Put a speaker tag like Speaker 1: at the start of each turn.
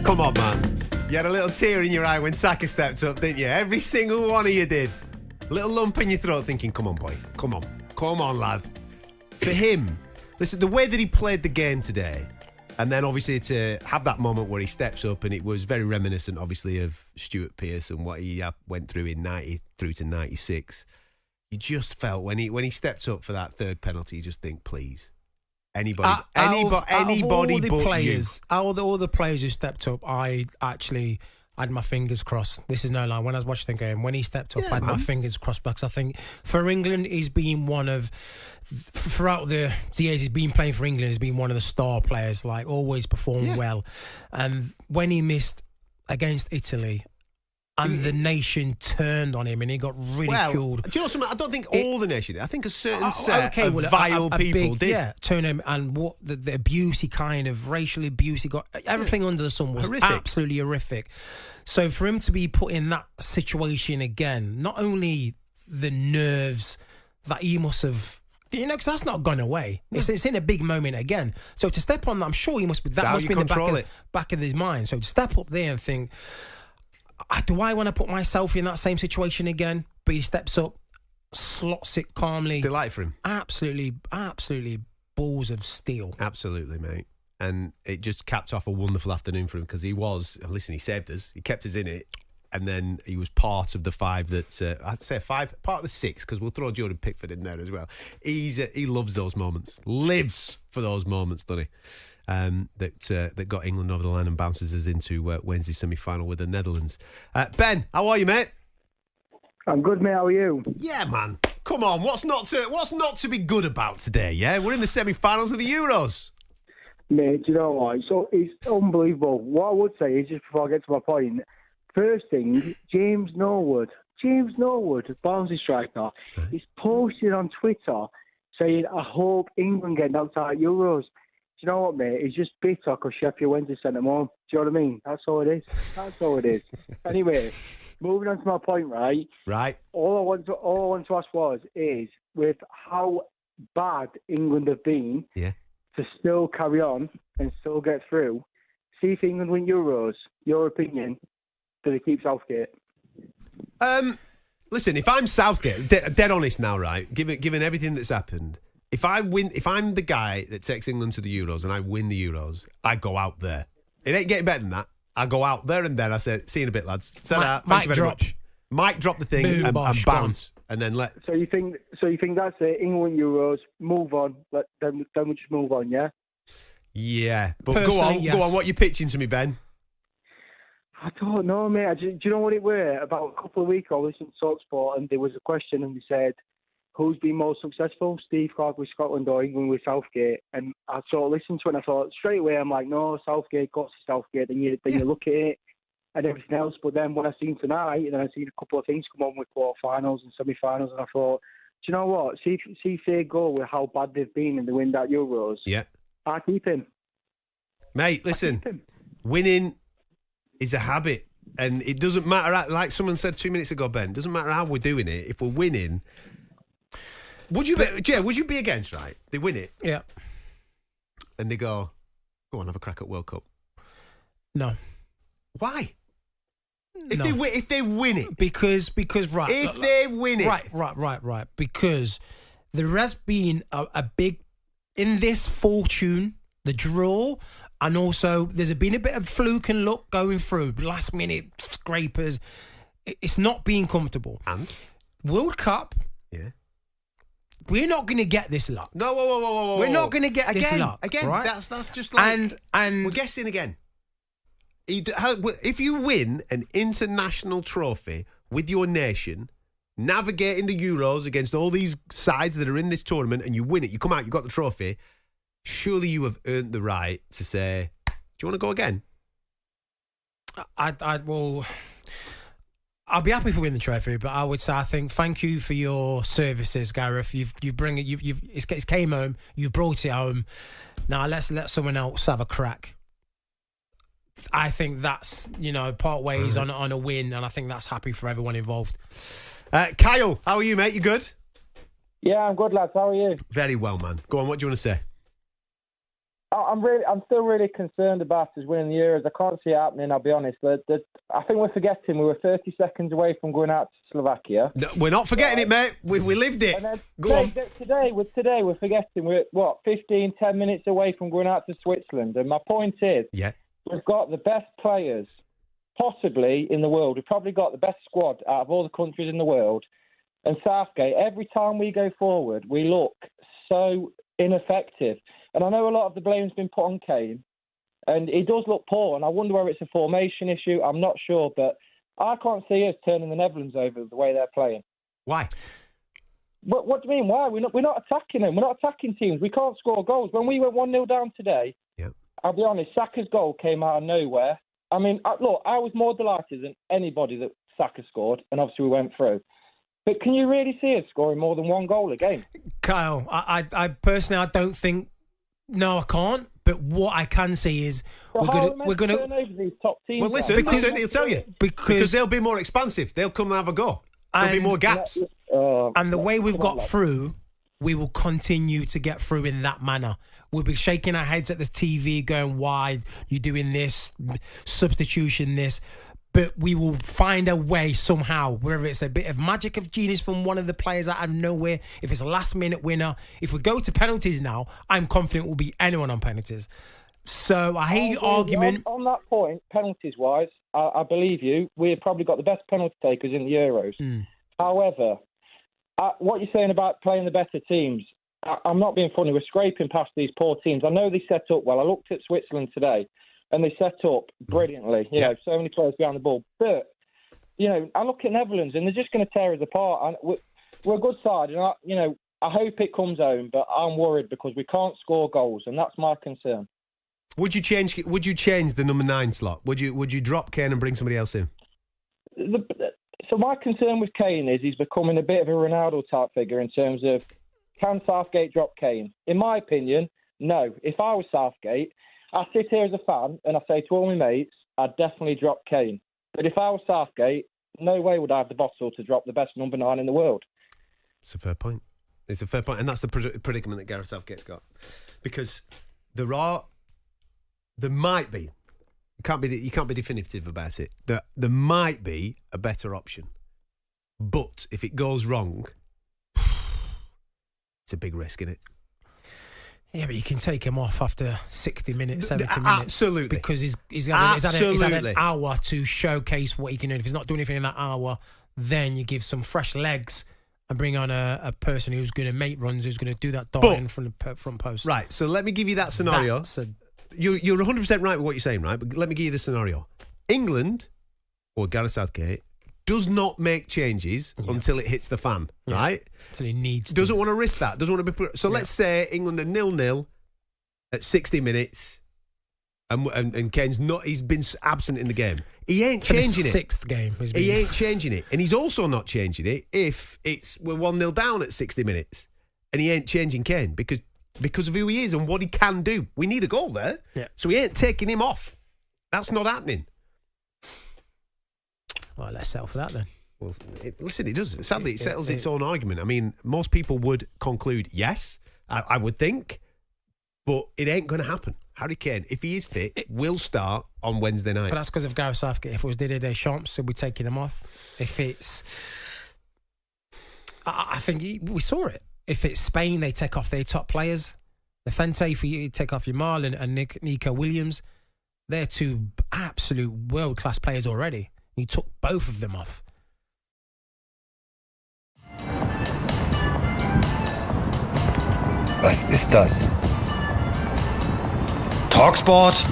Speaker 1: Come on, man. You had a little tear in your eye when Saka stepped up, didn't you? Every single one of you did. Little lump in your throat thinking, come on, boy. Come on. Come on, lad. For him, listen, the way that he played the game today, and then obviously to have that moment where he steps up, and it was very reminiscent, obviously, of Stuart Pearce and what he went through in 90 through to 96. You just felt when he stepped up for that third penalty, you just think, please. Anybody but
Speaker 2: players, you. Out of all the players who stepped up, I actually had my fingers crossed. This is no lie. When I was watching the game, when he stepped up, I had my fingers crossed because I think for England, he's been one of, throughout the years he's been playing for England, he's been one of the star players, like always performed well. And when he missed against Italy, and the nation turned on him and he got ridiculed.
Speaker 1: Do you know something? I don't think all the nation did. I think a certain set of vile people did.
Speaker 2: Yeah, turn him, and what the abuse he kind of, racial abuse he got, everything under the sun was horrific. Absolutely horrific. So for him to be put in that situation again, not only the nerves that he must have, because that's not gone away. No. It's in a big moment again. So to step on that, I'm sure he must be, that must be in the back of his mind. So to step up there and think, do I want to put myself in that same situation again? But he steps up, slots it calmly.
Speaker 1: Delight for him.
Speaker 2: Absolutely balls of steel.
Speaker 1: Absolutely, mate. And it just capped off a wonderful afternoon for him because he saved us. He kept us in it. And then he was part of the five that, I'd say part of the six, because we'll throw Jordan Pickford in there as well. He loves those moments, lives for those moments, doesn't he? That got England over the line and bounces us into Wednesday's semi-final with the Netherlands. Ben, how are you, mate?
Speaker 3: I'm good, mate. How are you?
Speaker 1: Yeah, man. Come on, what's not to be good about today? Yeah, we're in the semi-finals of the Euros.
Speaker 3: Mate, do you know what? It's unbelievable. What I would say is, just before I get to my point, first thing, James Norwood, Barnsley striker, he's posted on Twitter saying, "I hope England get knocked out at Euros." Do you know what, mate? He's just bitter because Sheffield Wednesday sent him home. Do you know what I mean? That's all it is. Anyway, moving on to my point, right?
Speaker 1: Right.
Speaker 3: All I want to ask is with how bad England have been, to still carry on and still get through. See if England win Euros. Your opinion? Do they keep Southgate?
Speaker 1: Listen, if I'm Southgate, dead honest now, right? Given everything that's happened. If I'm the guy that takes England to the Euros and I win the Euros, I go out there. It ain't getting better than that. I go out there and then I say, see you in a bit, lads. Thank you very much. Mic drop the thing.
Speaker 2: Boom,
Speaker 1: and bounce. And then let...
Speaker 3: So you think that's it? England Euros, move on. Then we just move on, yeah?
Speaker 1: Yeah. But go on. What are you pitching to me, Ben?
Speaker 3: I don't know, mate. Do you know what it were? About a couple of weeks ago, I listened to talkSPORT and there was a question and they said, who's been most successful, Steve Clarke with Scotland or England with Southgate? And I sort of listened to it and I thought, straight away, I'm like, no, Southgate, got to Southgate. Then you look at it and everything else. But then when I seen tonight, and then I seen a couple of things come on with quarterfinals and semi-finals, and I thought, do you know what? See if they go with how bad they've been and they win that Euros.
Speaker 1: Yeah.
Speaker 3: I keep him.
Speaker 1: Mate, listen, winning is a habit. And it doesn't matter, like someone said 2 minutes ago, Ben, it doesn't matter how we're doing it. If we're winning... Would you be against, right? They win it.
Speaker 2: Yeah.
Speaker 1: And they go on, have a crack at World Cup.
Speaker 2: No.
Speaker 1: Why? If they win it.
Speaker 2: Because right.
Speaker 1: If they win it.
Speaker 2: Right. Because there has been a big, in this fortune, the draw, and also there's been a bit of fluke and luck going through, last minute scrapers. It's not being comfortable.
Speaker 1: And?
Speaker 2: World Cup.
Speaker 1: Yeah.
Speaker 2: We're not going to get this luck.
Speaker 1: No, whoa.
Speaker 2: We're not going to get this luck.
Speaker 1: Again,
Speaker 2: right?
Speaker 1: That's just like... And we're guessing again. If you win an international trophy with your nation, navigating the Euros against all these sides that are in this tournament, and you win it, you come out, you got the trophy, surely you have earned the right to say, do you want to go again?
Speaker 2: I'll be happy if we win the trophy, but I would say, I think, thank you for your services, Gareth. It came home. You brought it home. Now let's let someone else have a crack. I think that's, part ways on a win, and I think that's happy for everyone involved.
Speaker 1: Kyle, how are you, mate? You good?
Speaker 3: Yeah, I'm good, lads. How are you?
Speaker 1: Very well, man. Go on, what do you want to say?
Speaker 4: I'm still really concerned about us winning the Euros. I can't see it happening, I'll be honest. I think we're forgetting we were 30 seconds away from going out to Slovakia.
Speaker 1: No, we're not forgetting it, mate. We lived it. Go on.
Speaker 4: Today, we're forgetting we're, 10 minutes away from going out to Switzerland. And my point is, we've got the best players possibly in the world. We've probably got the best squad out of all the countries in the world. And Southgate, every time we go forward, we look so ineffective. And I know a lot of the blame's been put on Kane, and he does look poor, and I wonder whether it's a formation issue. I'm not sure, but I can't see us turning the Netherlands over the way they're playing.
Speaker 1: Why?
Speaker 4: What do you mean, why? We're not attacking them. We're not attacking teams. We can't score goals. When we went 1-0 down today, I'll be honest, Saka's goal came out of nowhere. I mean, look, I was more delighted than anybody that Saka scored, and obviously we went through. But can you really see us scoring more than one goal a game?
Speaker 2: Kyle, I personally, I don't think... No, I can't. But what I can see is we're going to
Speaker 4: turn over these top teams.
Speaker 1: Well, listen, he'll tell you because they'll be more expansive. They'll come and have a go. There'll be more gaps.
Speaker 2: And the way we've got through, we will continue to get through in that manner. We'll be shaking our heads at the TV, going, "Why you doing this? Substitution this." But we will find a way somehow, whether it's a bit of magic of genius from one of the players out of nowhere, if it's a last-minute winner. If we go to penalties now, I'm confident we'll beat anyone on penalties. So I hear your argument.
Speaker 4: On that point, penalties-wise, I believe you. We've probably got the best penalty takers in the Euros. However, what you're saying about playing the better teams, I'm not being funny. We're scraping past these poor teams. I know they set up well. I looked at Switzerland today. And they set up brilliantly, you know, so many players behind the ball. But, you know, I look at Netherlands and they're just going to tear us apart. And we're a good side, and I hope it comes home, but I'm worried because we can't score goals, and that's my concern.
Speaker 1: Would you change the number 9 slot? Would you drop Kane and bring somebody else in?
Speaker 4: So my concern with Kane is he's becoming a bit of a Ronaldo type figure in terms of, can Southgate drop Kane? In my opinion, no. If I was Southgate, I sit here as a fan and I say to all my mates, I'd definitely drop Kane. But if I was Southgate, no way would I have the bottle to drop the best number 9 in the world.
Speaker 1: It's a fair point. It's a fair point. And that's the predicament that Gareth Southgate's got. Because there might be, you can't be definitive about it, there might be a better option. But if it goes wrong, it's a big risk, isn't it?
Speaker 2: Yeah, but you can take him off after 60 minutes, 70 minutes.
Speaker 1: Absolutely.
Speaker 2: Because he's had an hour to showcase what he can do. If he's not doing anything in that hour, then you give some fresh legs and bring on a person who's going to make runs, who's going to do that dart in front of front post.
Speaker 1: Right, so let me give you that scenario. You're 100% right with what you're saying, right? But let me give you the scenario. England, or Gareth Southgate, does not make changes until it hits the fan, right?
Speaker 2: Until he needs to.
Speaker 1: Doesn't want to risk that. Doesn't want to be... So let's say England are 0-0 at 60 minutes and Kane's not... He's been absent in the game. He ain't changing it.
Speaker 2: Sixth game.
Speaker 1: He ain't changing it. And he's also not changing it if we're 1-0 down at 60 minutes and he ain't changing Kane because of who he is and what he can do. We need a goal there.
Speaker 2: Yeah.
Speaker 1: So he ain't taking him off. That's not happening.
Speaker 2: Well, let's settle for that then.
Speaker 1: Well, listen, it does. Sadly, it settles its own argument. I mean, most people would conclude yes, I would think, but it ain't going to happen. Harry Kane, if he is fit, will start on Wednesday night.
Speaker 2: But that's because of Gareth Southgate. If it was Didier Deschamps, so we're taking him off. If it's... I think we saw it. If it's Spain, they take off their top players. Lefante, for you, take off your Marlon and Nico Williams. They're two absolute world-class players already. He took both of them off.
Speaker 5: Was ist das? talkSPORT